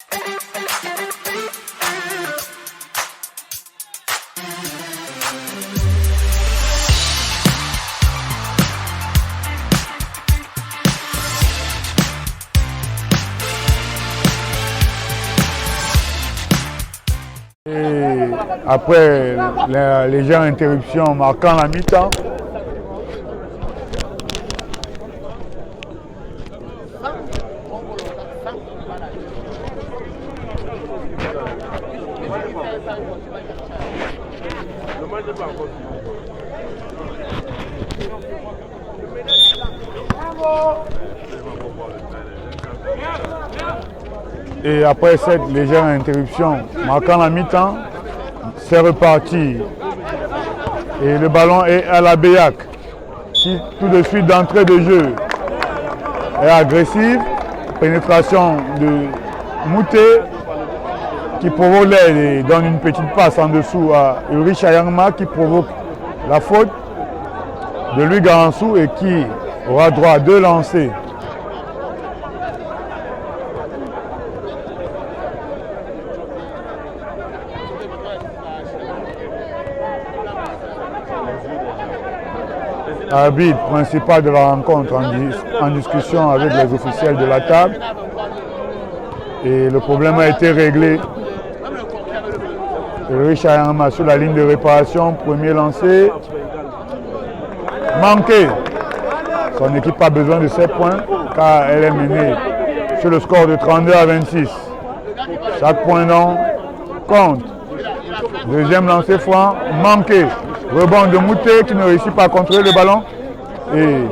Et après la légère interruption marquant la mi-temps, et après cette légère interruption marquant la mi-temps, c'est reparti. Et le ballon est à la Béac, qui tout de suite d'entrée de jeu est agressive. Pénétration de Mouté qui provoque l'aide et donne une petite passe en dessous à Ulrich Ayangma qui provoque la faute de Louis Garansou et qui aura droit à 2 lancers. Arbitre principal de la rencontre en discussion avec les officiels de la table. Et le problème a été réglé. Richard Ayangma sur la ligne de réparation, premier lancé. Manqué. Son équipe a besoin de 7 points car elle est menée sur le score de 32 à 26. Chaque point non compte. Deuxième lancé franc, manqué. Rebond de Mouté qui ne réussit pas à contrôler le ballon. Et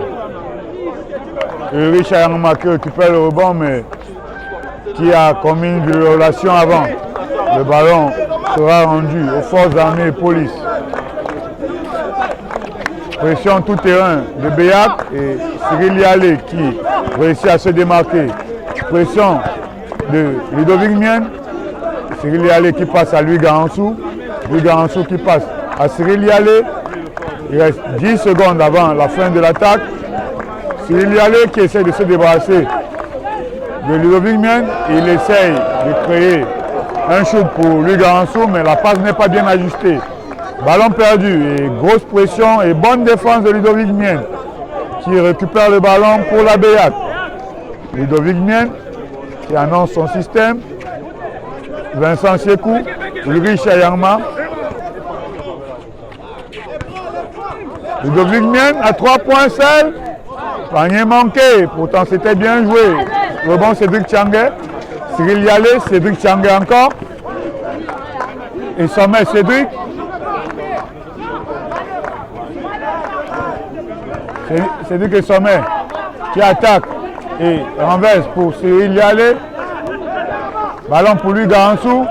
Richard Ayangma qui récupère le rebond mais qui a commis une violation avant. Le ballon sera rendu aux forces armées et police. Pression tout terrain de Béac et Cyril Yalé qui réussit à se démarquer. Pression de Ludovic Mienne. Cyril Yalé qui passe à Louis Garansou. Louis Garansou qui passe à Cyril Yalé. Il reste 10 secondes avant la fin de l'attaque. Cyril Yalé qui essaie de se débarrasser de Ludovic Mienne. Il essaye de créer un shoot pour Louis Garansou, mais la passe n'est pas bien ajustée. Ballon perdu et grosse pression et bonne défense de Ludovic Mienne qui récupère le ballon pour la Béac. Ludovic Mienne qui annonce son système. Vincent Siekou, Ulrich Ayangma. Ludovic Mienne à 3 points seul. Panier manqué, pourtant c'était bien joué. Rebond Cédric Tchangé. Cyril Yalé, Cédric Tchangé encore. Et Sommet Cédric. Cédric et Sommet qui attaque et renverse pour Cyril Yalé. Ballon pour lui Garansou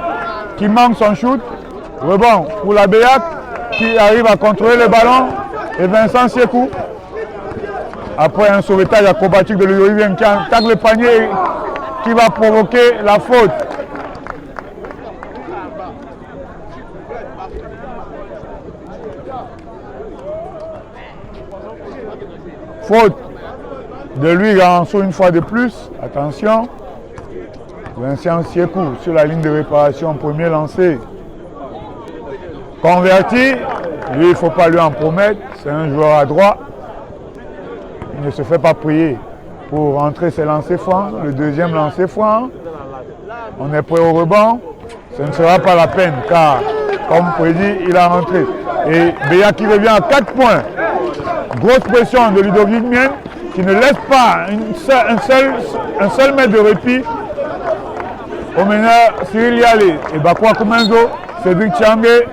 qui manque son shoot. Rebond pour la Béac qui arrive à contrôler le ballon. Et Vincent Siekou. Après un sauvetage acrobatique de Ludovic qui attaque le panier qui va provoquer la faute. Faute de Louis Garansou une fois de plus. Attention. Vincent Siekou sur la ligne de réparation, premier lancé. Converti. Lui, il ne faut pas lui en promettre. C'est un joueur à droit. Il ne se fait pas prier pour rentrer ses lancers francs. Le deuxième lancer franc. On est prêt au rebond. Ce ne sera pas la peine car, comme prédit, il a rentré. Et Béac qui revient à 4 points. Grosse pression de Ludovic Mienne qui ne laisse pas un seul mètre de répit au meneur Cyril Yalé. Et Bakwa Koumenzo, Cédric Tchangé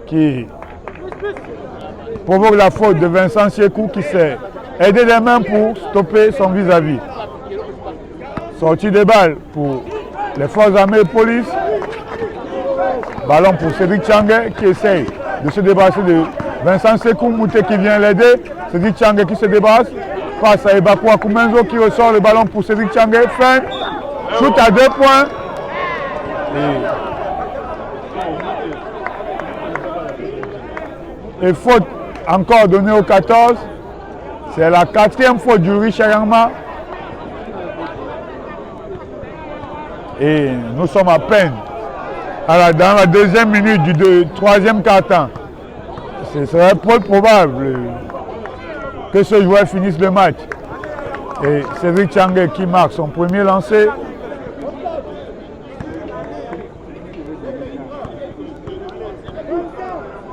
qui provoque la faute de Vincent Siekou qui s'est aidé des mains pour stopper son vis-à-vis. Sortie de balle pour les forces armées et police. Ballon pour Cédric Tchangé qui essaye de se débarrasser de Vincent Siekou, Mouté qui vient l'aider. Cédric Tchangé qui se débarrasse face à Ebakwa Koumenzo qui ressort le ballon pour Cédric Tchangé. Fin, shoot à 2 points. Et faute encore donnée au 14. C'est la 4e faute d'Ulrich Ayangma. Et nous sommes à peine dans la deuxième minute du troisième quart-temps. Ce serait peu probable que ce joueur finisse le match. Et Cédric Thiangué qui marque son premier lancer.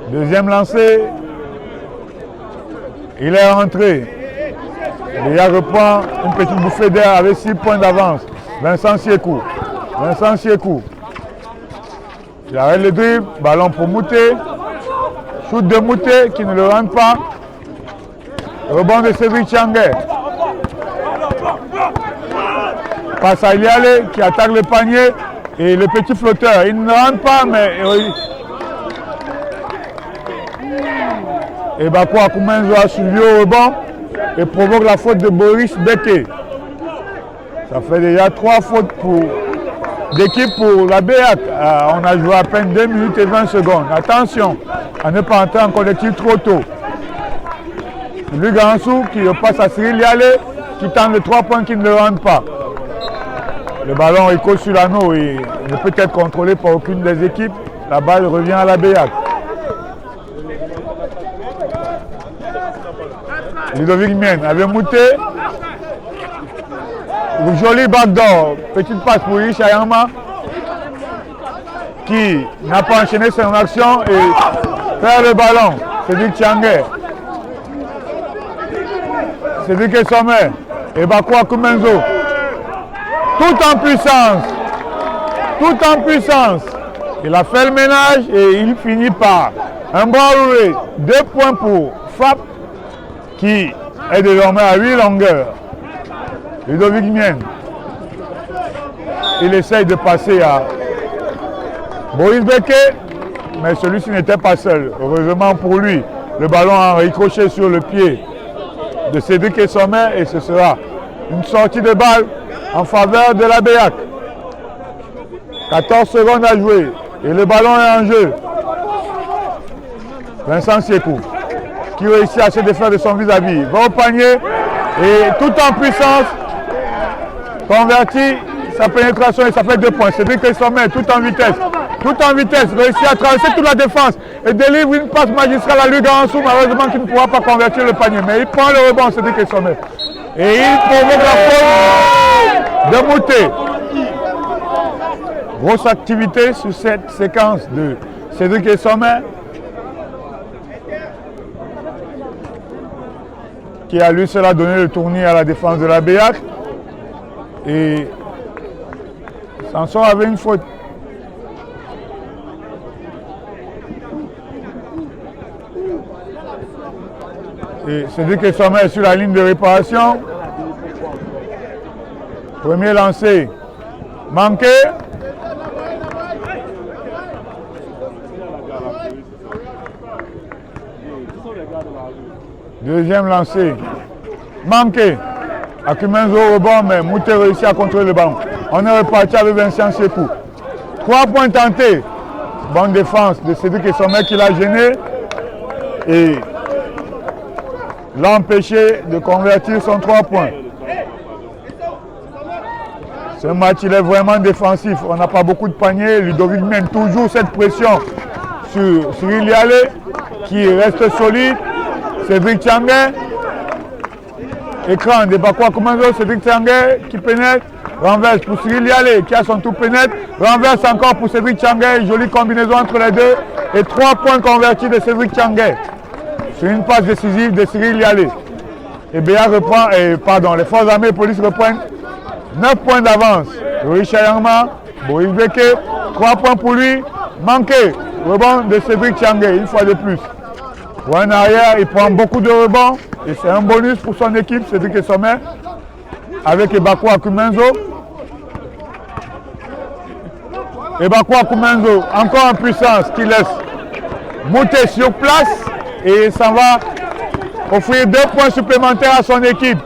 Deuxième lancé. Il est rentré. Béa reprend une petite bouffée d'air avec 6 points d'avance. Vincent Siekou. Vincent Siekou. Il arrête le dribble. Ballon pour Mouté. Shoot de Mouté qui ne le rentre pas. Rebond de Cédric Thiangué. Passe à Ilialé qui attaque le panier. Et le petit flotteur. Il ne rentre pas, mais... Et Bakou Akumenzo a suivi au rebond et provoque la faute de Boris Beke. Ça fait déjà 3 fautes d'équipe pour la BEAC. On a joué à peine 2 minutes et 20 secondes. Attention à ne pas entrer en collectif trop tôt. Lui Gansou qui repasse à Cyril Yalé qui tente le 3 points qui ne le rendent pas. Le ballon est collé sur l'anneau et ne peut être contrôlé par aucune des équipes. La balle revient à la BEAC. Ludovic Mienne avait Mouté. Joli backdoor. Petite passe pour Richard Yama qui n'a pas enchaîné son action et perd le ballon. Cédric Thiangué. Cédric Sommet et Bakou Akumenzo. Tout en puissance. Tout en puissance. Il a fait le ménage et il finit par un bras roulé. 2 points pour FAP qui est désormais à 8 longueurs. Ludovic Mienne. Il essaye de passer à Boris Beke, mais celui-ci n'était pas seul. Heureusement pour lui, le ballon a ricochet sur le pied de Cédric Sommet et ce sera une sortie de balle en faveur de la BEAC. 14 secondes à jouer et le ballon est en jeu. Vincent Siekou qui réussit à se défaire de son vis-à-vis. Va au panier et tout en puissance convertit sa pénétration et ça fait 2 points. Cédric Sommet tout en vitesse, réussit à traverser toute la défense et délivre une passe magistrale à Louis Gansou, malheureusement qui ne pourra pas convertir le panier. Mais il prend le rebond, Cédric Sommet. Et il provoque la faute de Mouté. Grosse activité sur cette séquence de Cédric Sommet, qui a lui seul donné le tournis à la défense de la BEAC. Et Sanson avait une faute. Et Cédric Sommet est sur la ligne de réparation. Premier lancé manqué. Deuxième lancé manqué. Akumenzo au rebond, mais Mouté réussit à contrôler le ballon. On est reparti avec Vincent Siekou. 3 points tentés. Bonne défense de Cédric Sommet qui l'a gêné et l'a empêché de convertir son 3 points. Ce match il est vraiment défensif. On n'a pas beaucoup de paniers. Ludovic mène toujours cette pression sur Cyril Yalé qui reste solide. Cédric Thiangué. Écran de Bakou Akumenzo, Cédric Thiangué qui pénètre, renverse pour Cyril Yalé qui a son tour pénètre, renverse encore pour Cédric Thiangué, jolie combinaison entre les deux et 3 points convertis de Cédric Thiangué sur une passe décisive de Cyril Yalé. Et BA reprend, les forces armées et police reprennent 9 points d'avance. Richard Yangma, Boris Beke, 3 points pour lui, manqué, rebond de Cédric Thiangué une fois de plus. Pour un arrière, il prend beaucoup de rebonds et c'est un bonus pour son équipe, Cédric Sommet, avec Bakou Akumenzo. Bakou Akumenzo, encore en puissance, qui laisse Mouté sur place et s'en va offrir 2 points supplémentaires à son équipe.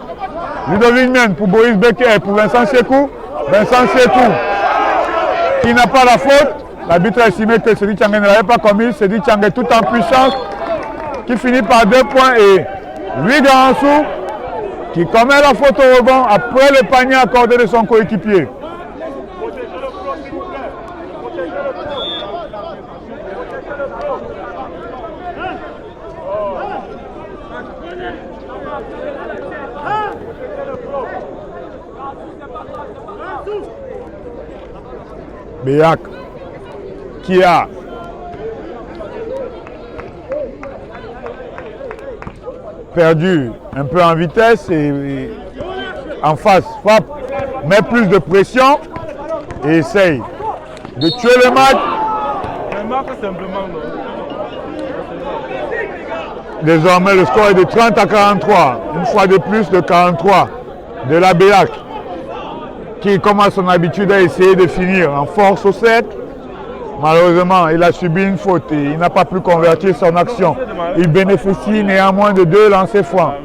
Ludovic Mienne pour Boris Beke et pour Vincent Siekou. Vincent Siekou qui n'a pas la faute. L'arbitre a estimé que Cédric Thiangué ne l'avait pas commis. Cédric Thiangué tout en puissance, qui finit par 2 points et Louis Gansou qui commet la faute au rebond après le panier accordé de son coéquipier. Béac qui a perdu un peu en vitesse et en face frappe, met plus de pression et essaye de tuer le match. Désormais le score est de 30 à 43, une fois de plus de 43 de la Béac qui, comme à son habitude, a essayé de finir en force au cercle. Malheureusement, il a subi une faute et il n'a pas pu convertir son action. Il bénéficie néanmoins de 2 lancers francs.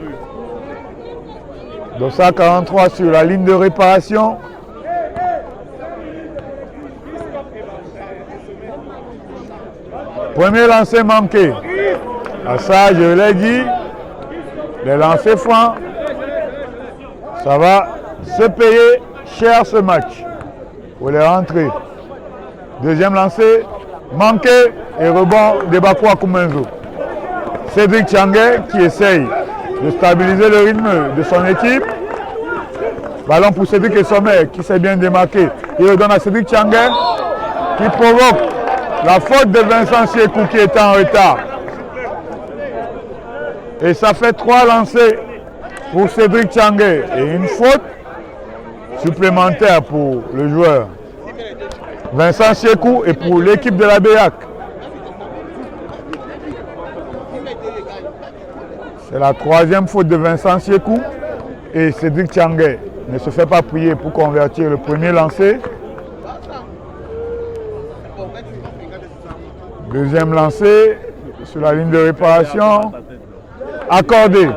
Dossard 43 sur la ligne de réparation. Premier lancer manqué. À ça, je l'ai dit, les lancers francs, ça va se payer cher ce match pour les rentrées. Deuxième lancé, manqué et rebond de Bakwa Koumenzo. Cédric Tchangé qui essaye de stabiliser le rythme de son équipe. Ballon pour Cédric et Sommet qui s'est bien démarqué. Il redonne à Cédric Tchangé qui provoque la faute de Vincent Siekou qui est en retard. Et ça fait 3 lancers pour Cédric Tchangé et une faute supplémentaire pour le joueur Vincent Siekou et pour l'équipe de la Béac. C'est la 3e faute de Vincent Siekou et Cédric Tchangé ne se fait pas prier pour convertir le premier lancé. Deuxième lancé sur la ligne de réparation. Accordé.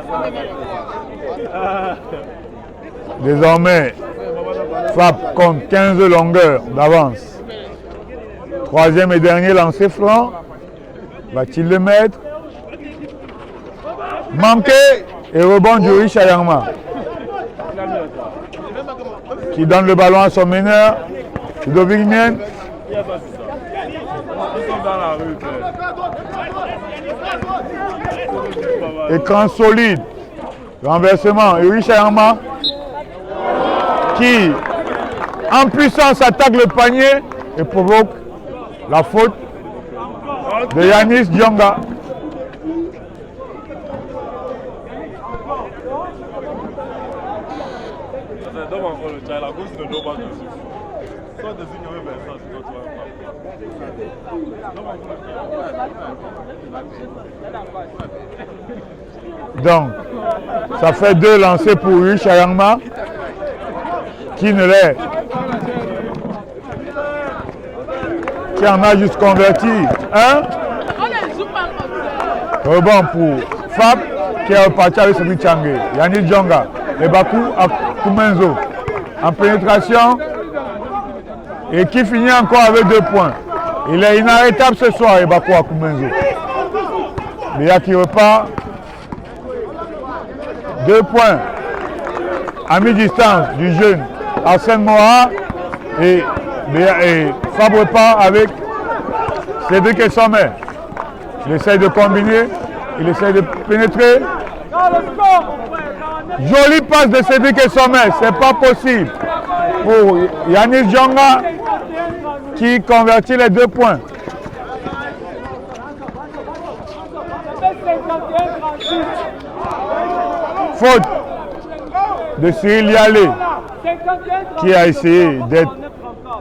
Désormais, frappe compte 15 longueurs d'avance. Troisième et dernier lancé franc. Va-t-il le mettre? Manqué et rebond du Riche Ayangma qui donne le ballon à son meneur, Ludovic Mien. Écran solide, renversement, Riche Ayangma qui en puissance attaque le panier et provoque la faute de Yanis Dionga. Donc, ça fait 2 lancers pour Riche Ayangma qui ne l'est, qui en a juste converti un. Rebond pour Fab qui est reparti avec Cédric Tchangé. Yanis Dionga et Bakou à Koumenzo en pénétration et qui finit encore avec 2 points. Il est inarrêtable ce soir et Bakou à Koumenzo. Béa qui repart. 2 points à mi-distance du jeune Arsène Mora et Fab repart avec Cédric et Sommet. Il essaye de combiner, il essaye de pénétrer. Jolie passe de Cédric et Sommet, c'est pas possible pour Yanis Dionga qui convertit les 2 points. Faute de Cyril Yalé qui a essayé d'être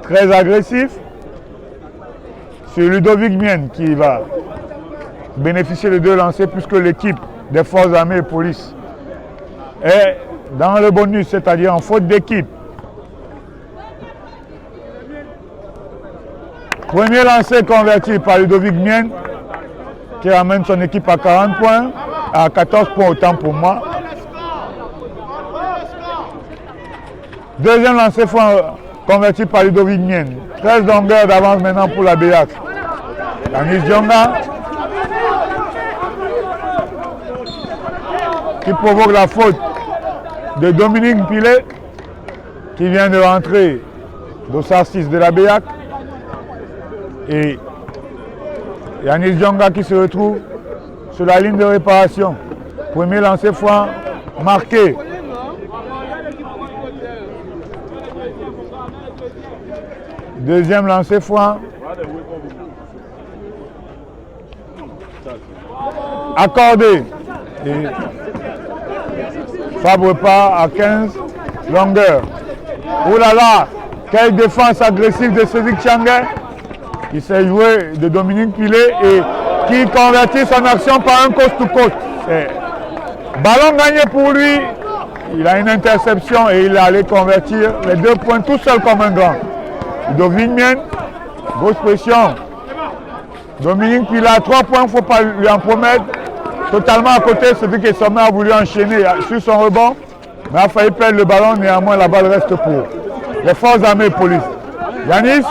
très agressif sur Ludovic Mien qui va bénéficier de 2 lancers puisque l'équipe des forces armées et police est dans le bonus, c'est-à-dire en faute d'équipe. Premier lancer converti par Ludovic Mien qui ramène son équipe à 40 points, à 14 points autant pour moi. Deuxième lancer converti par Ludovic Mien. 13 longueurs d'avance maintenant pour la Béac. Yanis Dionga qui provoque la faute de Dominique Pilet qui vient de rentrer Dossard 6 de la Béac et Yanis Djonga qui se retrouve sur la ligne de réparation. Premier lancer franc marqué. Deuxième lancer franc accordé. Et Fab repart à 15 longueurs. Oh là là, quelle défense agressive de Cédric Tchangé qui s'est joué de Dominique Pilet et qui convertit son action par un coast-to-coast. Ballon gagné pour lui, il a une interception et il est allé convertir les 2 points tout seul comme un grand. Ludovic Mienne, grosse pression. Dominique Pilet à 3 points, il ne faut pas lui en promettre. Totalement à côté, celui qui est sommet a voulu enchaîner sur son rebond, mais a failli perdre le ballon, néanmoins la balle reste pour les forces armées et police. Yanis,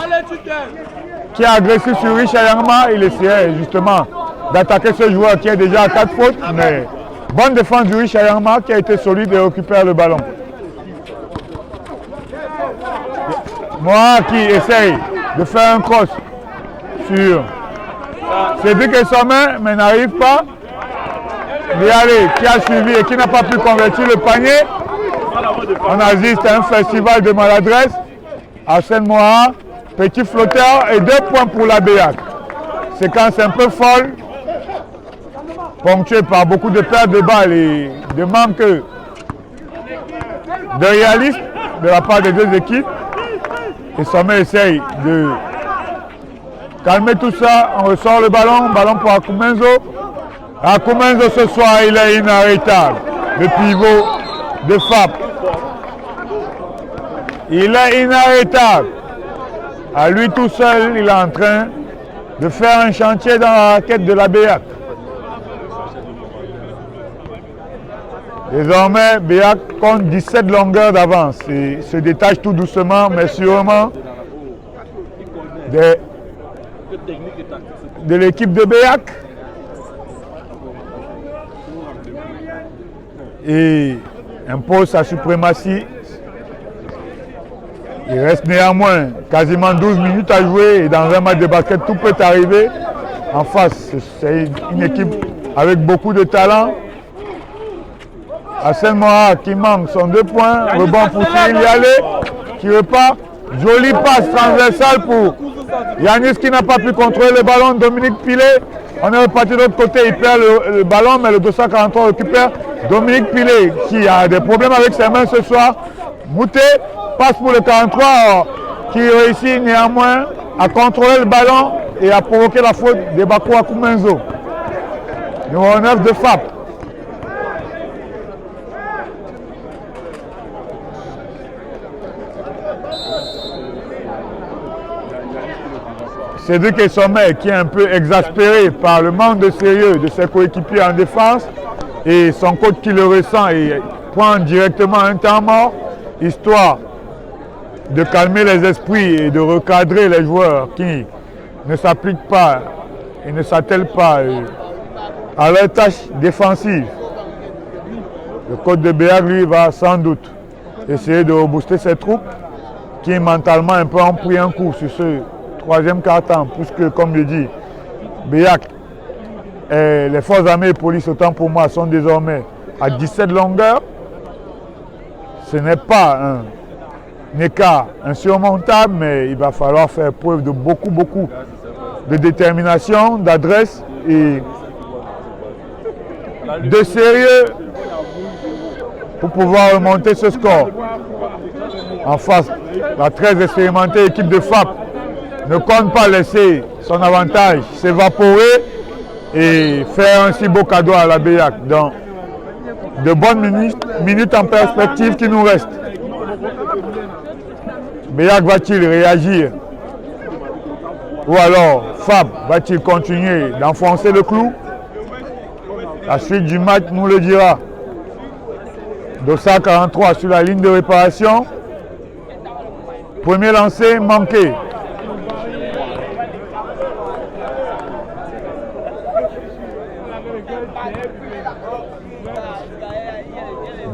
qui est agressif sur Rich Ayangma, il essayait justement d'attaquer ce joueur qui est déjà à 4 fautes, mais bonne défense du Rich Ayangma qui a été solide et récupère le ballon. Moi qui essaye de faire un cross sur Cédric Sommet, mais n'arrive pas. Lialé qui a suivi et qui n'a pas pu convertir le panier. On assiste à un festival de maladresse. Arsène Moha, petit flotteur et 2 points pour la BEAC. Séquence un peu folle, ponctuée par beaucoup de pertes de balles et de manque de réalisme de la part des deux équipes. Et Sommet essaye de calmer tout ça. On ressort le ballon, ballon pour Akumenzo. Akumenzo ce soir, il est inarrêtable. Le pivot de FAP. Il est inarrêtable. À lui tout seul, il est en train de faire un chantier dans la raquette de la BEAC. Désormais, BEAC compte 17 longueurs d'avance et se détache tout doucement, mais sûrement de l'équipe de BEAC. Et impose sa suprématie. Il reste néanmoins quasiment 12 minutes à jouer et dans un match de basket, tout peut arriver. En face, c'est une équipe avec beaucoup de talent. Arsène Moha qui manque son 2 points. Rebond pour Cyril Lialé qui repart. Jolie passe transversale pour Yanis qui n'a pas pu contrôler le ballon. Dominique Pilet. On est reparti de l'autre côté. Il perd le ballon, mais le 243 récupère. Dominique Pilet qui a des problèmes avec ses mains ce soir. Mouté passe pour le 43 qui réussit néanmoins à contrôler le ballon et à provoquer la faute de Bakou Akumenzo. Numéro 9 de FAP. Cédric Sommet qui est un peu exaspéré par le manque de sérieux de ses coéquipiers en défense et son coach qui le ressent et prend directement un temps mort, histoire de calmer les esprits et de recadrer les joueurs qui ne s'appliquent pas et ne s'attellent pas à leurs tâches défensives. Le coach de BEAC, lui, va sans doute essayer de rebooster ses troupes qui mentalement un peu ont pris un coup sur ce troisième quart-temps, puisque, comme je dis, BEAC et les forces armées et police, autant pour moi, sont désormais à 17 longueurs. Ce n'est pas un écart insurmontable, mais il va falloir faire preuve de beaucoup de détermination, d'adresse et de sérieux pour pouvoir remonter ce score. En face, la très expérimentée équipe de FAP ne compte pas laisser son avantage s'évaporer et faire un si beau cadeau à la BEAC. Donc, de bonnes minutes en perspective qui nous restent. BEAC va-t-il réagir? Ou alors FAP va-t-il continuer d'enfoncer le clou? La suite du match nous le dira. Dossa 43 sur la ligne de réparation. Premier lancé manqué.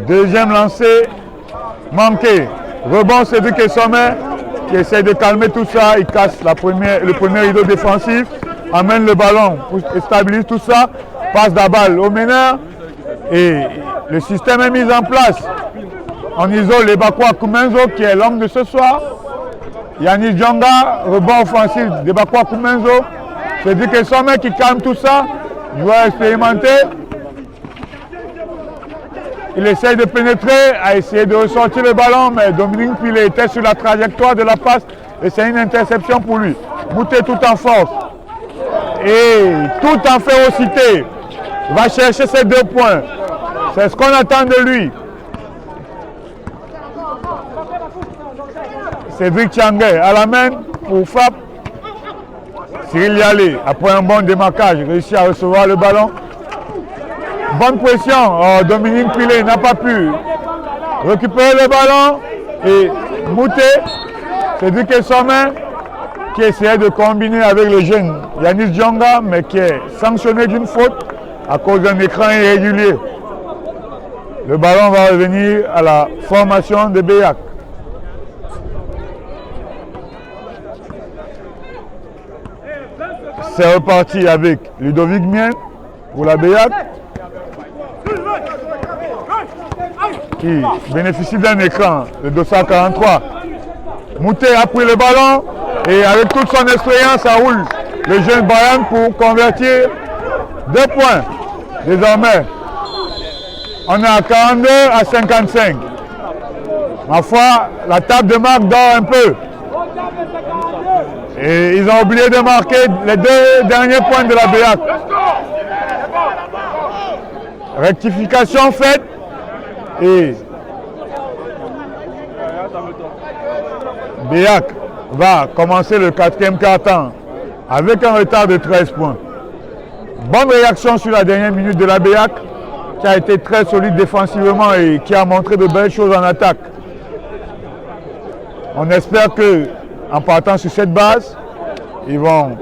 Deuxième lancé manqué. Rebond Cédric Sommet qui essaie de calmer tout ça. Il casse le premier rideau défensif. amène le ballon, stabilise tout ça, passe la balle au meneur et le système est mis en place. On isole Lebakwa Koumenzo qui est l'homme de ce soir. Yanis Djonga, rebond offensif de Lebakwa Koumenzo. C'est dit que son mec qui calme tout ça, joueur expérimenté. Il essaye de pénétrer, a essayé de ressortir le ballon, mais Dominique Pilet était sur la trajectoire de la passe et c'est une interception pour lui. Mouté tout en force et tout en férocité va chercher ses 2 points. C'est ce qu'on attend de lui. Cédric Tchangé à la main pour FAP. Cyril Yalé, après un bon démarquage, réussit à recevoir le ballon. Bonne pression. Oh, Dominique Pilet n'a pas pu récupérer le ballon. Et Mouté, Cédric Sommet, qui essayait de combiner avec le jeune Yanis Djonga, mais qui est sanctionné d'une faute à cause d'un écran irrégulier. Le ballon va revenir à la formation de Béac. C'est reparti avec Ludovic Mien pour la Béac, qui bénéficie d'un écran, le 243. Mouté a pris le ballon et avec toute son expérience, ça roule le jeune Bayern pour convertir 2 points. Désormais, on est à 42 à 55. Ma foi, la table de marque dort un peu. Et ils ont oublié de marquer les 2 derniers points de la Béac. Rectification faite et Béac va commencer le 4e quart-temps avec un retard de 13 points. Bonne réaction sur la dernière minute de la Béac qui a été très solide défensivement et qui a montré de belles choses en attaque. On espère que en partant sur cette base, ils vont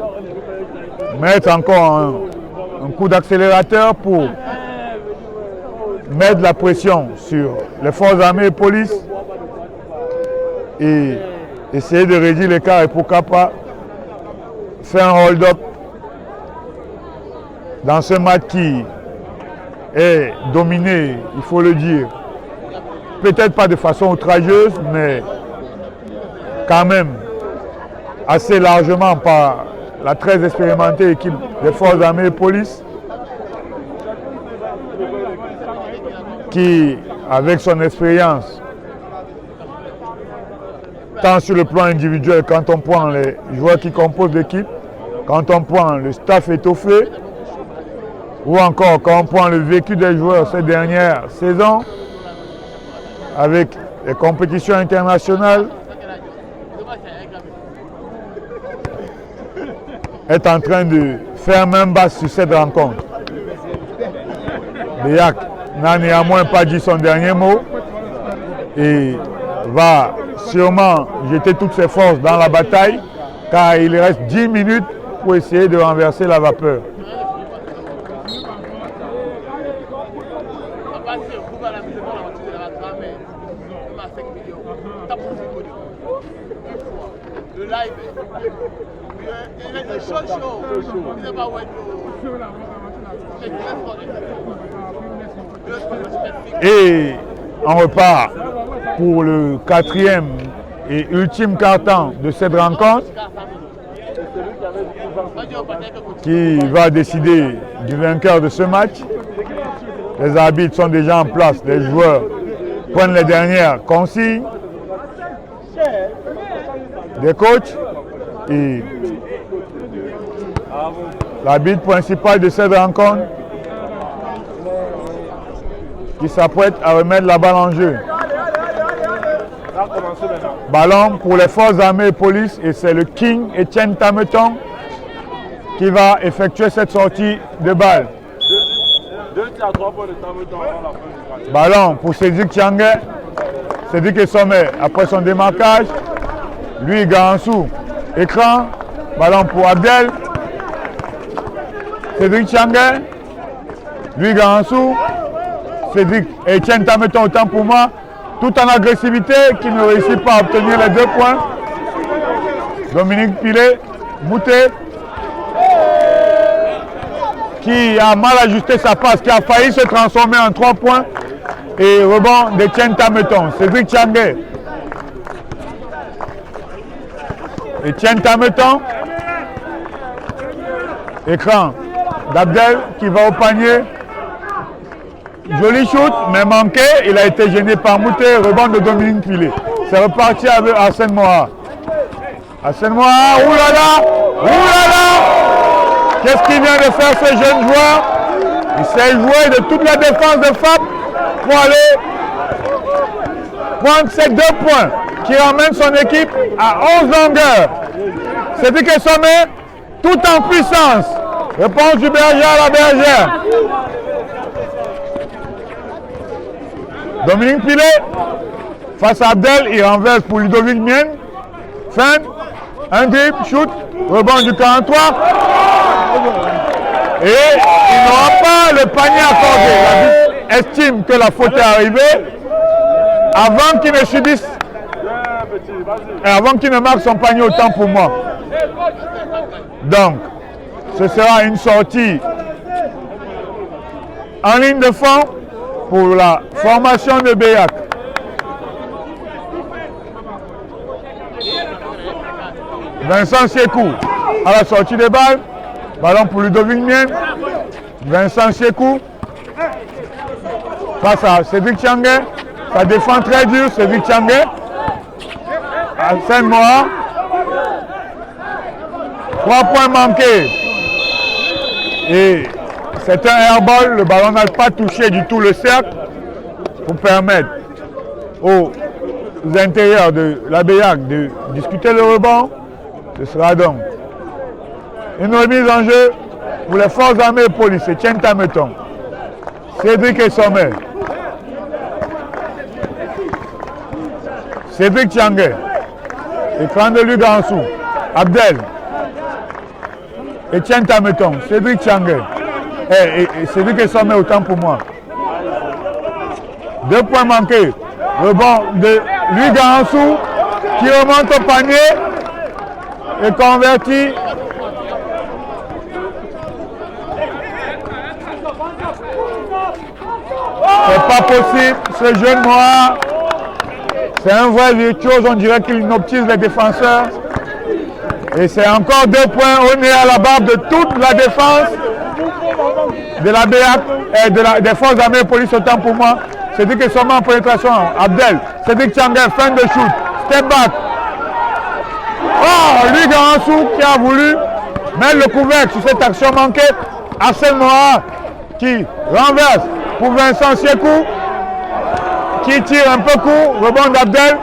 mettre encore un coup d'accélérateur pour mettre la pression sur les forces armées et police et essayer de réduire l'écart et pourquoi pas faire un hold-up dans ce match qui est dominé, il faut le dire, peut-être pas de façon outrageuse, mais quand même assez largement par la très expérimentée équipe des forces armées et police qui, avec son expérience, tant sur le plan individuel, quand on prend les joueurs qui composent l'équipe, quand on prend le staff étoffé, ou encore quand on prend le vécu des joueurs ces dernières saisons, avec les compétitions internationales, est en train de faire main basse sur cette rencontre. Béac n'a néanmoins pas dit son dernier mot et va sûrement jeter toutes ses forces dans la bataille car il reste 10 minutes pour essayer de renverser la vapeur. Et on repart pour le 4e et ultime quart-temps de cette rencontre qui va décider du vainqueur de ce match. Les arbitres sont déjà en place, les joueurs prennent les dernières consignes des coachs et l'arbitre principal de cette rencontre qui s'apprête à remettre la balle en jeu. Ballon pour les forces armées et police et c'est le King Etienne Tameton qui va effectuer cette sortie de balle. Ballon pour Cédric Tchangé. Cédric Sommet après son démarquage. Lui Garansou. Écran. Ballon pour Abdel. Cédric Tchangé. Lui Garansou. Cédric Etienne Tameton autant pour moi. Tout en agressivité qui ne réussit pas à obtenir les 2 points. Dominique Pilet. Mouté. qui a mal ajusté sa passe, qui a failli se transformer en 3 points. Et rebond de Tientameton. Cédric Tchangé. Et Tientameton. Écran d'Abdel qui va au panier. Joli shoot, mais manqué. Il a été gêné par Mouté. Rebond de Dominique Pilet. C'est reparti avec Arsène Moha. Arsène Moha, oulala! Oulala! Qu'est-ce qu'il vient de faire ce jeune joueur? Il s'est joué de toute la défense de FAP pour aller prendre ces 2 points qui ramènent son équipe à 11 longueurs. Cédric Sommet, tout en puissance. Réponse du berger à la bergère. Dominique Pilet, face à Abdel, il renverse pour Ludovic Mienne. Fin, un dribble, shoot, rebond du 43. Et il n'aura pas le panier accordé. L'arbitre estime que la faute est arrivée avant qu'il ne subisse et avant qu'il ne marque son panier autant pour moi. Donc, ce sera une sortie en ligne de fond pour la formation de Béac. Vincent Siekou à la sortie des balles. Ballon pour Ludovic Mienne. Vincent Siekou face à Cédric Tchangé. Ça défend très dur, Cédric Tchangé. Arsène Moha. 3 points manqués. Et c'est un airball. Le ballon n'a pas touché du tout le cercle pour permettre aux intérieurs de la Béac de discuter le rebond. Ce sera donc une remise en jeu pour les forces armées et police. C'est Tientameton. Cédric et Sommet. Cédric Tchangé. Écran de Lugansou. Abdel. Et Tientameton. Cédric Tchangé. Et Cédric et Sommet autant pour moi. 2 points manqués. Rebond de Lugansou qui remonte au panier et converti. C'est pas possible, ce jeune Moha, c'est un vrai virtuose, on dirait qu'il hypnotise les défenseurs. Et c'est encore 2 points au nez à la barbe de toute la défense de la BAC et des forces armées police autant pour moi. Cédric est seulement en pénétration. Abdel, Cédric Tchangé, fin de shoot, step back. Oh, lui Garansou qui a voulu mettre le couvercle sur cette action manquée. Arsène Moha qui renverse pour Vincent Siekou qui tire un peu court, rebond d'Abdel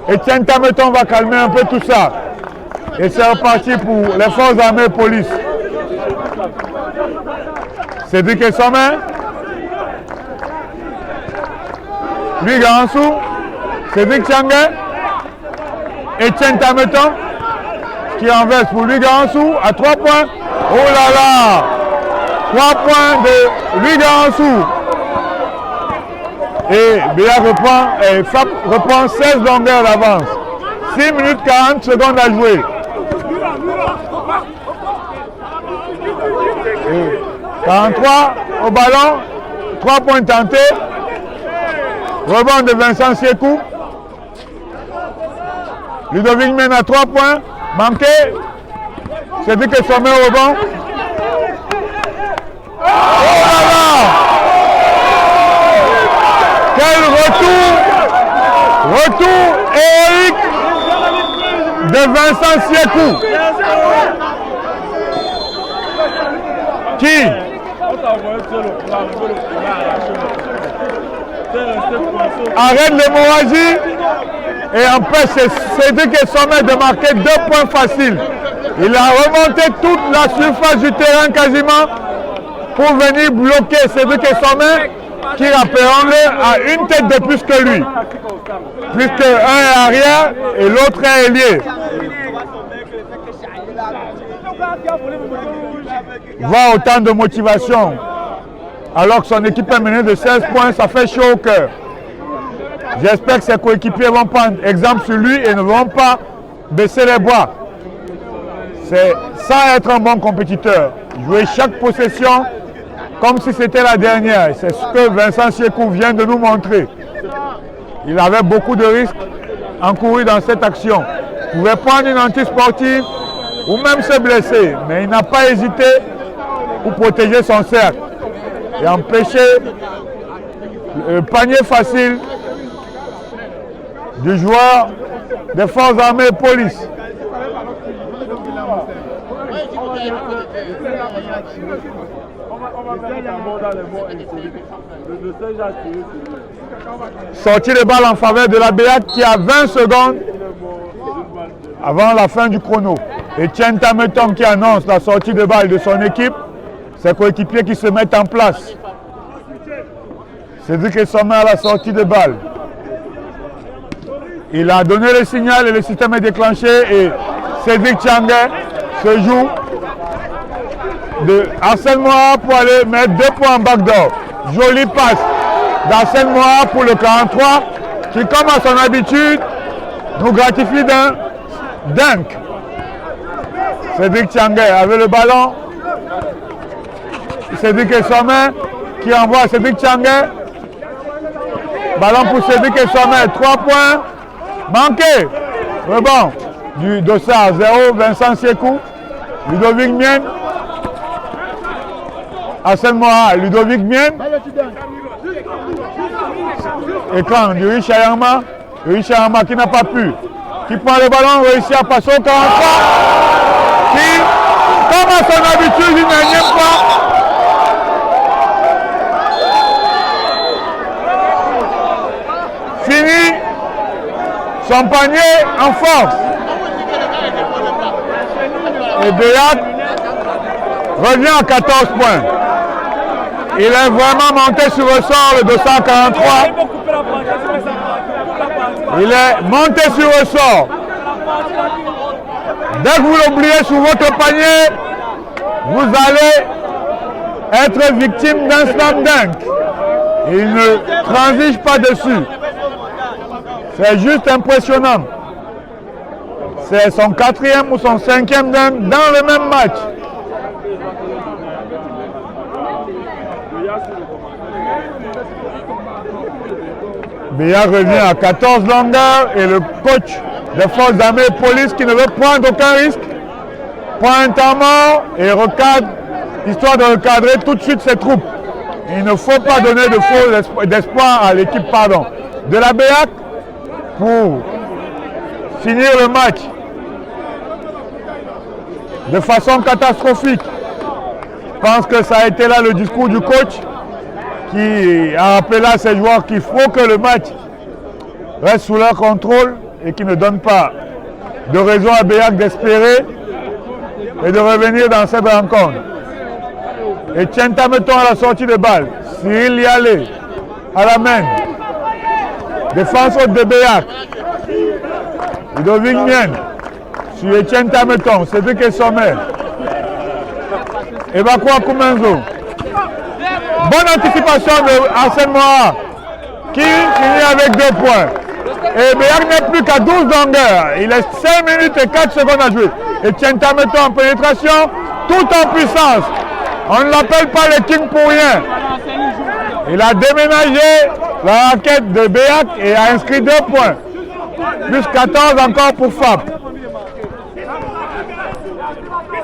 et Tientameton va calmer un peu tout ça. Et c'est reparti pour les forces armées police. Cédric et Sommet. Lui Garansou, Cédric Tchangé et Tientameton qui renverse pour lui Garansou à 3 points. Oh là là! 3 points de lui Garansou. Et Béa reprend 16 longueurs d'avance. 6 minutes 40 secondes à jouer. Et 43 au ballon. 3 points tentés. Rebond de Vincent Siekou. Ludovic mène à 3 points. Manqué. Cédric et Sommet au rebond. Oh là là! Quel retour héroïque de Vincent Siekou qui arrête l'hémorragie et empêche Cédric et Sommet de marquer 2 points faciles. Il a remonté toute la surface du terrain quasiment pour venir bloquer Cédric et Sommet qui, rappelons-le, a une tête de plus que lui. Puisque un est arrière et l'autre est ailier. Voir autant de motivation alors que son équipe est menée de 16 points, ça fait chaud au cœur. J'espère que ses coéquipiers vont prendre exemple sur lui et ne vont pas baisser les bras. C'est ça être un bon compétiteur. Jouer chaque possession comme si c'était la dernière. C'est ce que Vincent Siekou vient de nous montrer. Il avait beaucoup de risques encourus dans cette action. Il pouvait prendre une anti-sportive ou même se blesser, mais il n'a pas hésité pour protéger son cercle et empêcher le panier facile du joueur des forces armées et police. Sortie de balle en faveur de la BEAC qui a 20 secondes avant la fin du chrono. Et Tien Tameton qui annonce la sortie de balle de son équipe, ses coéquipiers qui se mettent en place. Cédric Essomé à la sortie de balle. Il a donné le signal et le système est déclenché et Cédric Tiangé se joue de Arsène Moara pour aller mettre 2 points en backdoor. Jolie passe d'Arsène Moara pour le 43 qui, comme à son habitude, nous gratifie d'un dunk. Cédric Tiangé avait le ballon. Cédric Essomé qui envoie Cédric Tiangé. Ballon pour Cédric Essomé, 3 points. Manqué. Rebond du Dossard 0, Vincent Siekou. Ludovic Mien. Arsène Moara, Ludovic Mien. Écran du Richard Yarma. Richard Yarma qui n'a pas pu. Qui prend le ballon, réussit à passer au 43. Qui, comme à son habitude, une énième fois, finit son panier en force. Et BEAC revient à 14 points. Il est vraiment monté sur le sort, le 243. Il est monté sur le sort. Dès que vous l'oubliez sur votre panier, vous allez être victime d'un slam dunk. Il ne transige pas dessus. C'est juste impressionnant. C'est son 4e ou son 5e dunk dans le même match. BEAC revient à 14 longueurs et le coach des forces armées et police qui ne veut prendre aucun risque prend un temps mort et recadre, histoire de recadrer tout de suite ses troupes. Il ne faut pas donner de faux d'espoir à l'équipe de la BEAC pour finir le match de façon catastrophique. Je pense que ça a été là le discours du coach qui a rappelé à ses joueurs qu'il faut que le match reste sous leur contrôle et qui ne donne pas de raison à BEAC d'espérer et de revenir dans cette rencontre. Et Tien Tameton à la sortie de balle. Cyril Yalé à la main. Défense haute de BEAC. Ludovic Mien sur Etienne Tameton. Cédric Essomé. Ebakwa Koumenzo. Bonne anticipation de Arsène Moara qui finit avec 2 points. Et BEAC n'est plus qu'à 12 longueurs. Il est 5 minutes et 4 secondes à jouer. Etienne Tameton en pénétration, tout en puissance. On ne l'appelle pas le King pour rien. Il a déménagé la raquette de BEAC et a inscrit 2 points. Plus 14 encore pour FAP.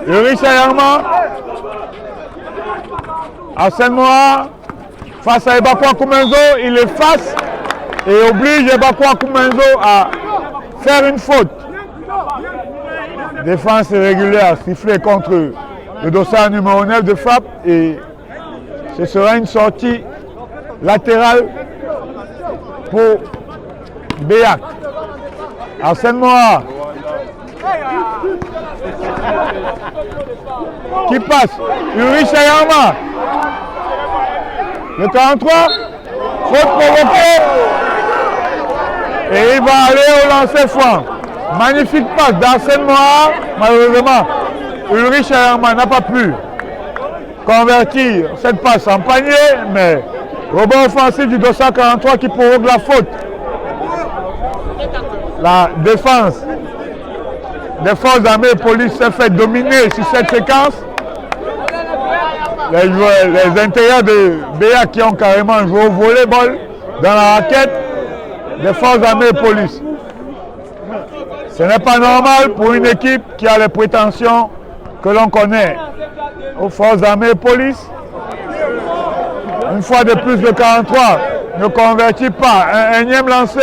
Richard Yarma. Arsène Moara face à Ebakwa Koumenzo, il efface et oblige Ebakwa Koumenzo à faire une faute. Défense régulière sifflée contre le dossard numéro 9 de FAP et ce sera une sortie latérale pour BEAC. Arsène Moara qui passe. Ulrich Ayama. Le 43. Faute provoquée. Et il va aller au lancer franc. Magnifique passe d'Arsène Moara. Malheureusement, Ulrich Ayama n'a pas pu convertir cette passe en panier, mais rebond offensif du 243 qui provoque la faute. La défense des forces armées et police s'est fait dominer sur cette séquence. les intérieurs de BA qui ont carrément joué au volleyball dans la raquette des forces armées et police. Ce n'est pas normal pour une équipe qui a les prétentions que l'on connaît aux forces armées et police. Une fois de plus, le 43 ne convertit pas. Un énième lancé,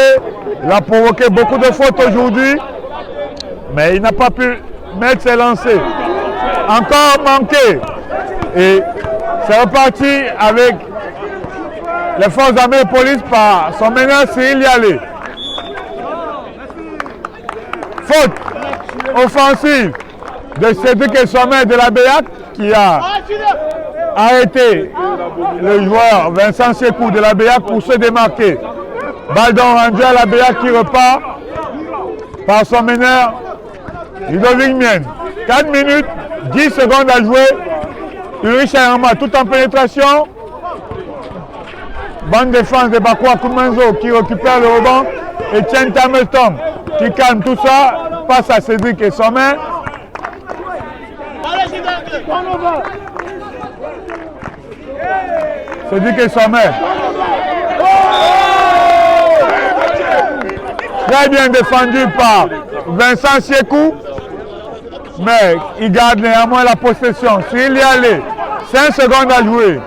il a provoqué beaucoup de fautes aujourd'hui, mais il n'a pas pu mettre ses lancers. Encore manqué. Et c'est reparti avec les forces armées et police par son meneur Cyril Yalé. Faute offensive de Cédric Sommet de la BEAC qui a arrêté le joueur Vincent Sekou de la BEAC pour se démarquer. Ballon rendu à la BEAC qui repart par son meneur Ludovic Mienne. 4 minutes, 10 secondes à jouer. Ulrich Ayama tout en pénétration. Bonne défense de Bakwa Koumenzo qui récupère le rebond. Etienne Tamelton qui calme tout ça. Passe à Cédric et Sommet. Cédric et Sommet. Très bien défendu par Vincent Siekou. Mais il garde néanmoins la possession. S'il y allait, 5 secondes à jouer.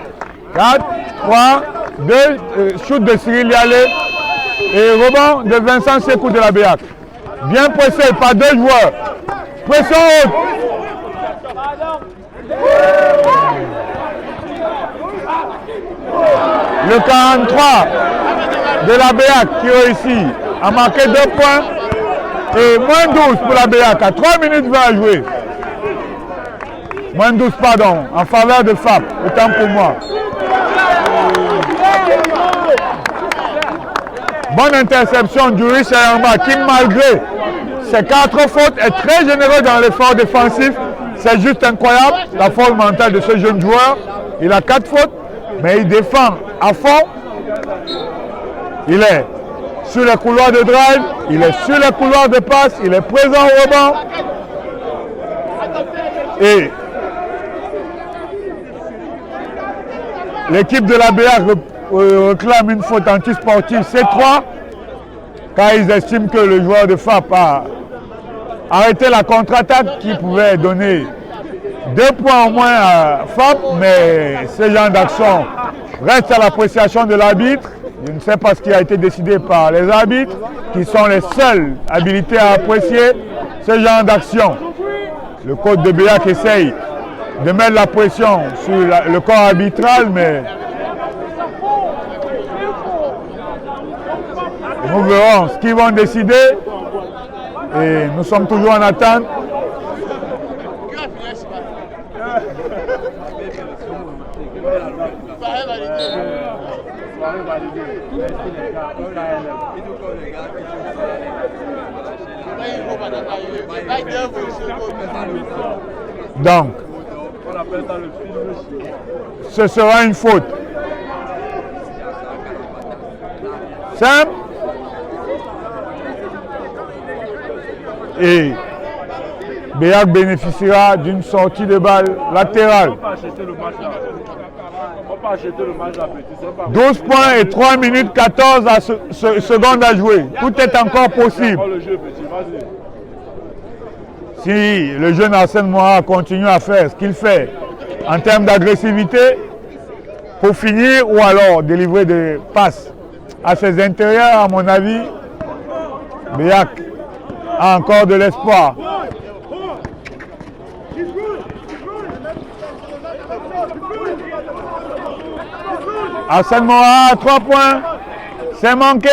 4, 3, 2, shoot de Cyril Yalé et rebond de Vincent Sekou de la BEAC. Bien pressé par 2 joueurs. Pression haute. Le 43 de la BEAC qui réussit à marquer 2 points. Et moins 12 pour la BEAC. À 3 minutes 20 à jouer. Moins 12, pardon, en faveur de FAP. Autant pour moi. Bonne interception d'Ulrich Ayama qui, malgré ses 4 fautes, est très généreux dans l'effort défensif. C'est juste incroyable, la force mentale de ce jeune joueur. Il a 4 fautes, mais il défend à fond. Il est sur les couloirs de drive, il est sur les couloirs de passe, il est présent au rebond. Et l'équipe de la BEAC réclame une faute antisportive C3 car ils estiment que le joueur de FAP a arrêté la contre-attaque qui pouvait donner 2 points au moins à FAP, mais ce genre d'action reste à l'appréciation de l'arbitre. Je ne sais pas ce qui a été décidé par les arbitres, qui sont les seuls habilités à apprécier ce genre d'action. Le coach de BEAC essaye de mettre la pression sur le corps arbitral, mais nous verrons ce qu'ils vont décider et nous sommes toujours en attente. Donc, ce sera une faute. Simple. Et BEAC bénéficiera d'une sortie de balle latérale. 12 points et 3 minutes 14 secondes à jouer. Tout est encore possible. Si le jeune Arsène Moara continue à faire ce qu'il fait en termes d'agressivité, pour finir ou alors délivrer des passes à ses intérieurs, à mon avis, BEAC a encore de l'espoir. Arsène Moara, 3 points. C'est manqué.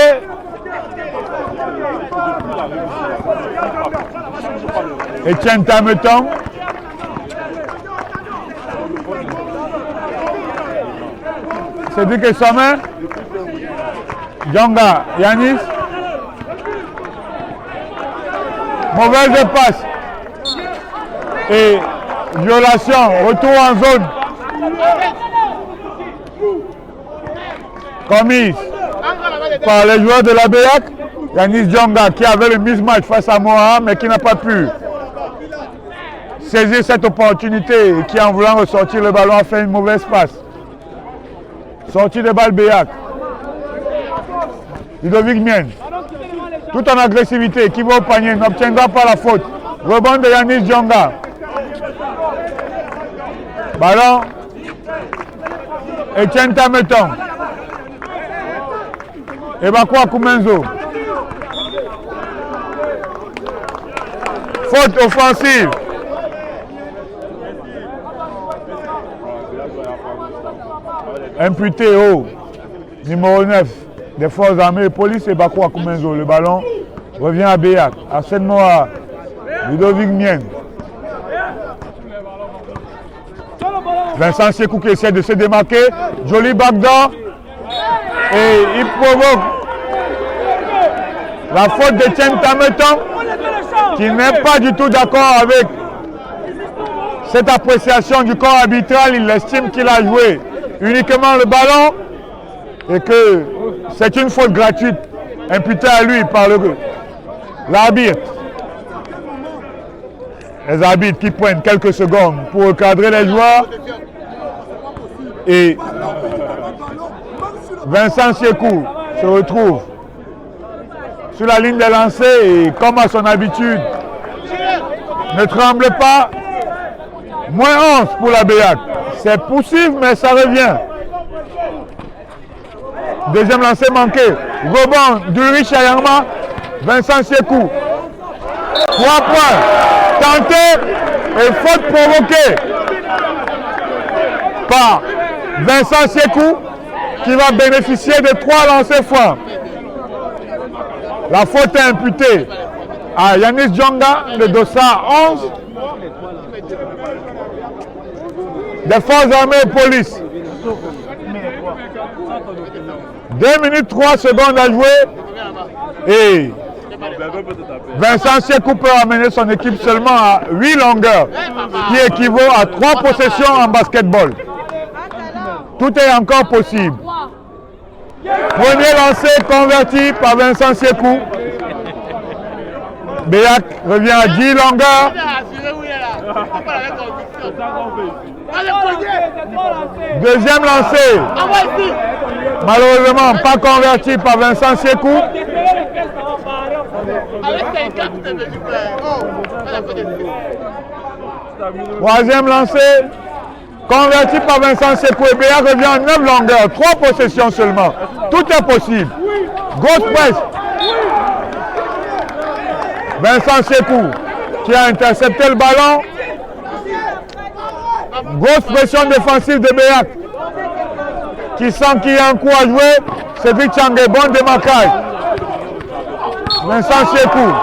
Etienne Tameton. Cédric Sommet. Djonga Yanis. Mauvaise passe. Et violation. Retour en zone. Commise par les joueurs de la BEAC. Yanis Djonga qui avait le mismatch face à Moara mais qui n'a pas pu saisir cette opportunité et qui, en voulant ressortir le ballon, a fait une mauvaise passe. Sortie de balle Béac. Ludovic Mienne. Tout en agressivité, qui va au panier, n'obtiendra pas la faute. Rebond de Yanis Djonga. Ballon. Etienne Tameton. Ebakwa Koumenzo. Faute offensive. Imputé au numéro 9 des forces armées et police et Bakwa Koumenzo. Le ballon revient à Béac. Arsènement à Ludovic Mienne. Vincent Siekou qui essaie de se démarquer. Joli backdoor. Et il provoque la faute d'Etienne Tameton qui n'est pas du tout d'accord avec cette appréciation du corps arbitral. Il estime qu'il a joué uniquement le ballon et que c'est une faute gratuite imputée à lui par l'arbitre. Les arbitres qui prennent quelques secondes pour recadrer les joueurs. Et Vincent Siekou se retrouve sur la ligne des lancers et comme à son habitude, ne tremble pas. Moins 11 pour la Béac. C'est poussif mais ça revient. Deuxième lancé manqué. Rebond d'Ulrich Ayama. Vincent Siekou. 3 points. Tenté et faute provoquée par Vincent Siekou qui va bénéficier de 3 lancers francs. La faute est imputée à Yanis Djonga, le dossard 11 des forces armées et police. 2 minutes 3 secondes à jouer et Vincent Siekou peut amener son équipe seulement à 8 longueurs, qui équivaut à 3 possessions en basketball. Tout est encore possible. Premier lancé converti par Vincent Siekou. Béac revient à 10 longueurs. Deuxième lancé. Malheureusement pas converti par Vincent Siekou. Troisième lancé. Converti par Vincent Siekou et Béac revient à 9 longueurs. 3 possessions seulement. Tout est possible. Grosse presse. Vincent Siekou qui a intercepté le ballon. Grosse pression défensive de Béac qui sent qu'il y a un coup à jouer. Cédric Tchangé, bon démarquage. Vincent Siekou.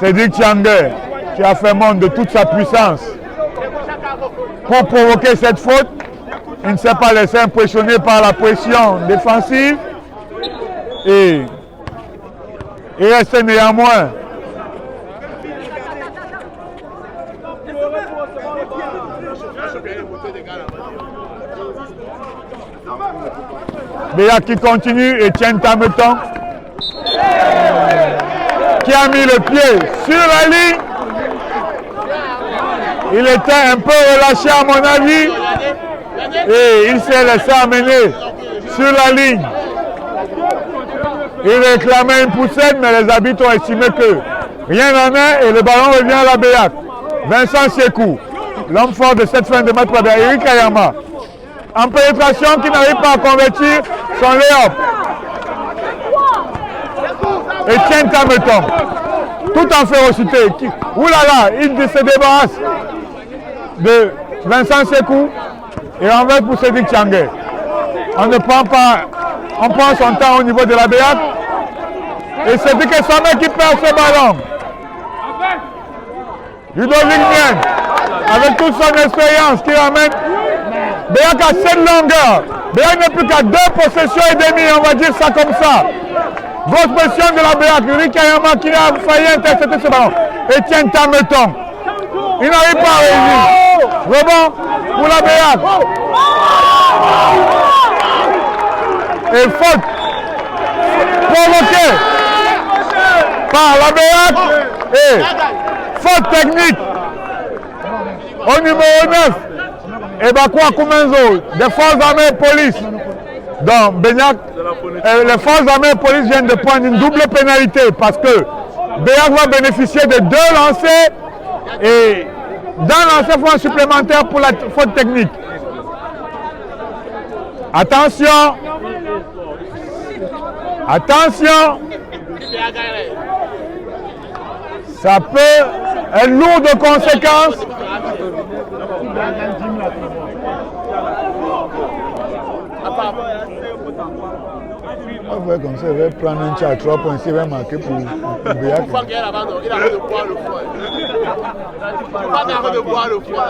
Cédric Tchangé qui a fait montre de toute sa puissance pour provoquer cette faute. Il ne s'est pas laissé impressionner par la pression défensive et il reste néanmoins Béac qui continue, Etienne Tameton qui a mis le pied sur la ligne. Il était un peu relâché à mon avis et il s'est laissé amener sur la ligne. Il réclamait une poussette mais les arbitres ont estimé que rien n'en est et le ballon revient à la Béac. Vincent Siekou, l'homme fort de cette fin de match par Eric Ayama. En pénétration qui n'arrive pas à convertir son lay-up. Etienne Tameton, tout en férocité. Oulala, il se débarrasse de Vincent Siekou et renverse pour Cédric Tchangé. On ne prend pas, on prend son temps au niveau de la Béac et c'est Cédric Sommet qui perd ce ballon. Ludovic Mienne, avec toute son expérience qui ramène Béac à 7 longueurs. Béac n'est plus qu'à 2 possessions et demie, on va dire ça comme ça. Grosse pression de la Béac, Eric Ayama qui a failli intercepter ce ballon. Etienne Tameton, il n'arrive pas à réussir. Rebond pour la Béac. Et faute provoquée par la BEAC et faute technique au numéro 9. Ebakwa Koumenzo, des forces armées et police. Donc, Beignac, les forces armées et police viennent de prendre une double pénalité parce que Beignac va bénéficier de 2 lancers et d'un lancer franc supplémentaire pour la faute technique. Attention! Attention! Ça peut être lourd de conséquences. On va comme ça, il va prendre un chat à 3 points, il va marquer pour Béac. Il a de boire le foie. Il a de boire le foie.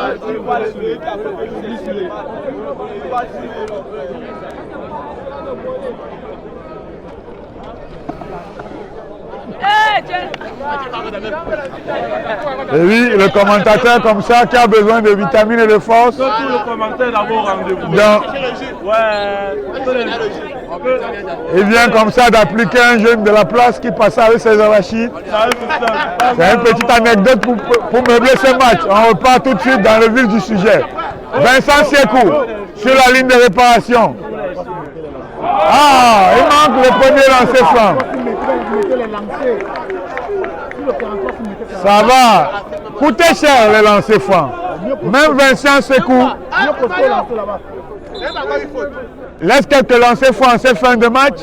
Et oui, le commentateur comme ça qui a besoin de vitamines et de force. Tout le commentaire d'abord rendez-vous. Il vient comme ça d'appliquer un jeune de la place qui passait avec ses arachides. C'est une petite anecdote pour meubler ce match. On repart tout de suite dans le vif du sujet. Vincent Siekou sur la ligne de réparation. Ah, il manque le premier lancer franc. Ça va coûter cher les lancers francs. Même Vincent Siekou laisse quelques lancers francs en cette fin de match.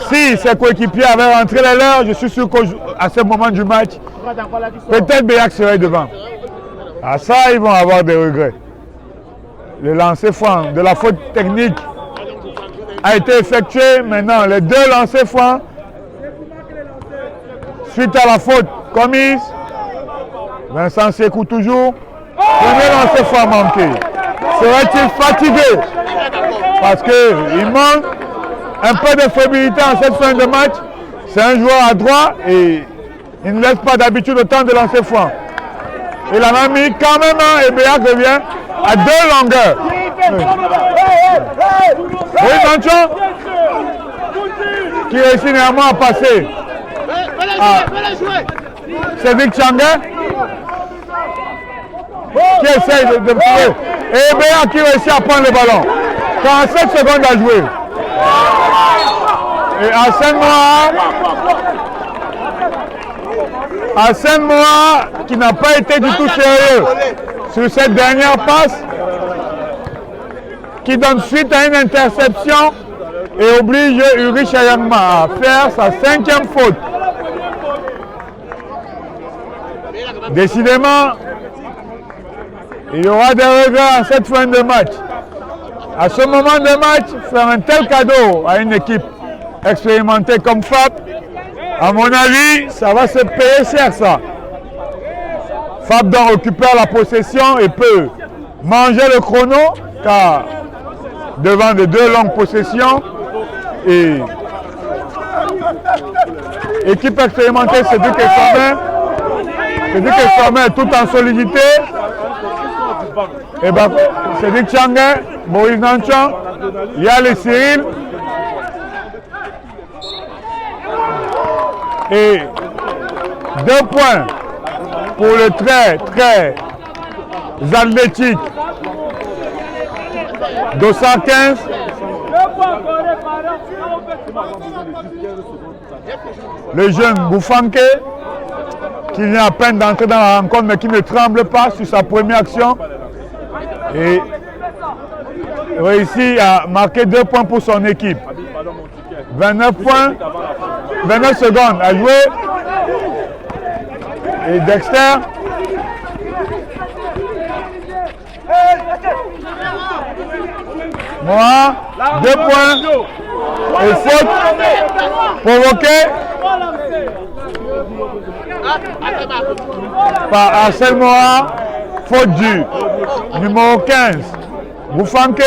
Si ses coéquipiers avaient rentré les leurs, je suis sûr qu'à ce moment du match, peut-être Béac serait devant. À ça, ils vont avoir des regrets. Le lancer franc de la faute technique a été effectué. Maintenant, les 2 lancers francs, suite à la faute commise, Vincent Siekou toujours. Premier lancer franc manqué. Serait-il fatigué? Parce qu'il manque un peu de fébrilité en cette fin de match. C'est un joueur à droit et il ne laisse pas d'habitude autant de lancer franc. Il en a mis quand même un et Béac revient à 2 longueurs. Oui, Manchon qui réussit néanmoins à passer. Cédric Changa qui essaye de trouver. Et Béac qui réussit à prendre le ballon. 47 secondes à jouer. Et Hassan Moha qui n'a pas été du tout sérieux sur cette dernière passe, qui donne suite à une interception et oblige Uri Chayangma à faire sa 5e faute. Décidément, il y aura des regrets en cette fin de match. À ce moment de match, faire un tel cadeau à une équipe expérimentée comme Fab, à mon avis, ça va se payer cher ça. Fab doit récupérer la possession et peut manger le chrono, car devant de 2 longues possessions, et équipe expérimentée, Cédric Esformer tout en solidité. Et ben, Cédric Changa, Boris Nanchan, il y a les Cyril. Et 2 points pour le très athlétique Dossard 15. Le jeune Boufanke qui vient à peine d'entrer dans la rencontre mais qui ne tremble pas sur sa première action et réussit à marquer 2 points pour son équipe. 29 points, 29 secondes à jouer. Et Dexter Moi, 2 points et faute provoquée par Arsène Moha, faute du numéro 15 Boufanke.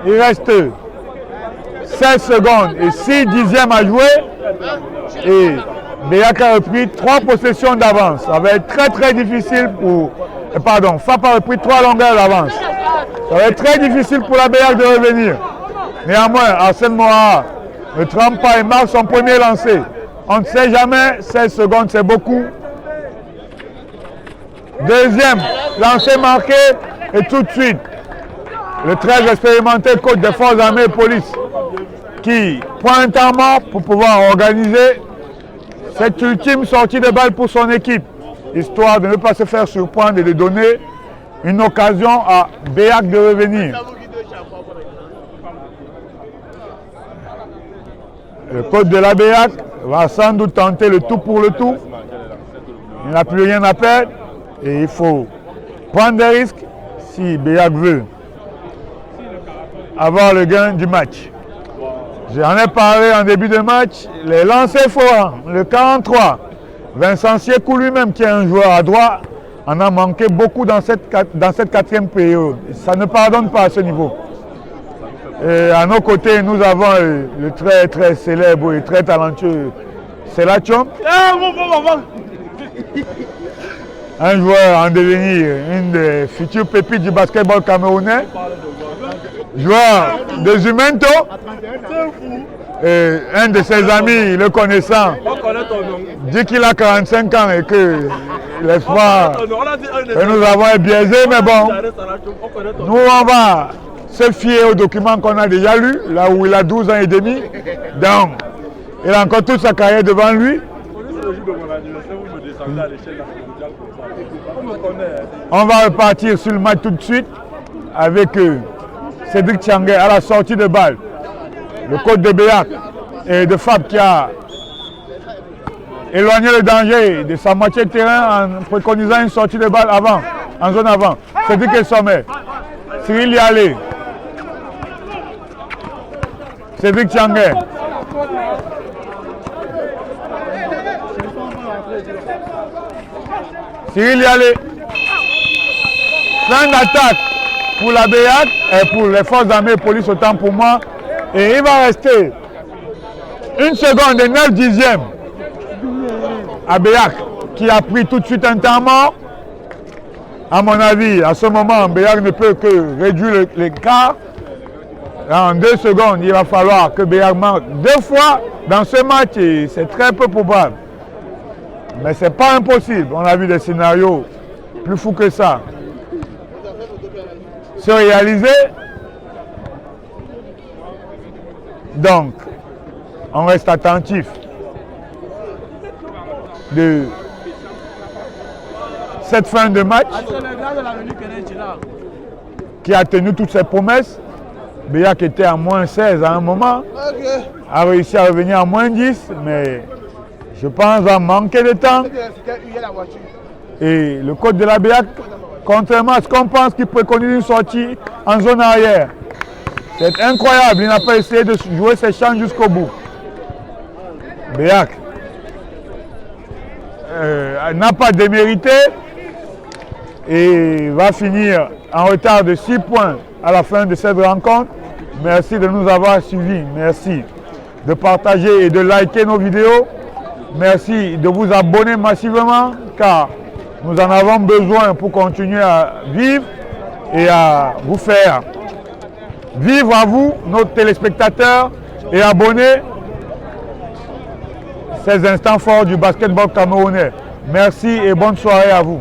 Il reste 16 secondes et 6 dixièmes à jouer et Béac a repris 3 possessions d'avance. Ça va être très difficile pour Pardon, FAP a repris 3 longueurs d'avance. Ça va être très difficile pour la BEAC de revenir. Néanmoins, Arsène Moara ne trempe pas et marque son premier lancer. On ne sait jamais, 16 secondes c'est beaucoup. Deuxième lancer marqué et tout de suite, le très expérimenté coach des forces armées et police qui prend un temps mort pour pouvoir organiser cette ultime sortie de balle pour son équipe, histoire de ne pas se faire surprendre et de donner une occasion à BEAC de revenir. Le coach de la BEAC va sans doute tenter le tout pour le tout. Il n'a plus rien à perdre et il faut prendre des risques si BEAC veut avoir le gain du match. J'en ai parlé en début de match, les lancers forts, le 43. Vincent Siekou lui-même, qui est un joueur à droite, en a manqué beaucoup dans cette 4e période. Ça ne pardonne pas à ce niveau. Et à nos côtés, nous avons le très très célèbre et très talentueux Selachom. Un joueur en devenir, une des futures pépites du basketball camerounais. Joueur de Jumento. Et un de ses amis, le connaissant, dit qu'il a 45 ans et que l'espoir que nous avons est biaisé, mais bon, nous on va se fier aux documents qu'on a déjà lus, là où il a 12 ans et demi. Donc, il a encore toute sa carrière devant lui. On va repartir sur le match tout de suite avec Cédric Tianguet à la sortie de balle. Le coach de BEAC et de FAP qui a éloigné le danger de sa moitié de terrain en préconisant une sortie de balle avant, en zone avant. Cédric est sommet. Cyril Yalé. Cédric Tianguet. Cyril Yalé. Fin d'attaque pour la BEAC et pour les forces armées et police, autant pour moi. Et il va rester 1 seconde et 9 dixièmes à BEAC qui a pris tout de suite un temps mort. À mon avis, à ce moment, BEAC ne peut que réduire l'écart. En 2 secondes, il va falloir que BEAC marque 2 fois dans ce match et c'est très peu probable. Mais ce n'est pas impossible. On a vu des scénarios plus fous que ça se réaliser. Donc, on reste attentif de cette fin de match qui a tenu toutes ses promesses. BEAC était à moins 16 à un moment, a réussi à revenir à moins 10, mais je pense à manquer de temps. Et le coach de la BEAC, contrairement à ce qu'on pense, qu'il préconise une sortie en zone arrière. C'est incroyable, il n'a pas essayé de jouer ses chances jusqu'au bout. BEAC n'a pas démérité et va finir en retard de 6 points à la fin de cette rencontre. Merci de nous avoir suivis, merci de partager et de liker nos vidéos. Merci de vous abonner massivement car nous en avons besoin pour continuer à vivre et à vous faire vivre à vous, nos téléspectateurs et abonnés, ces instants forts du basketball camerounais. Merci et bonne soirée à vous.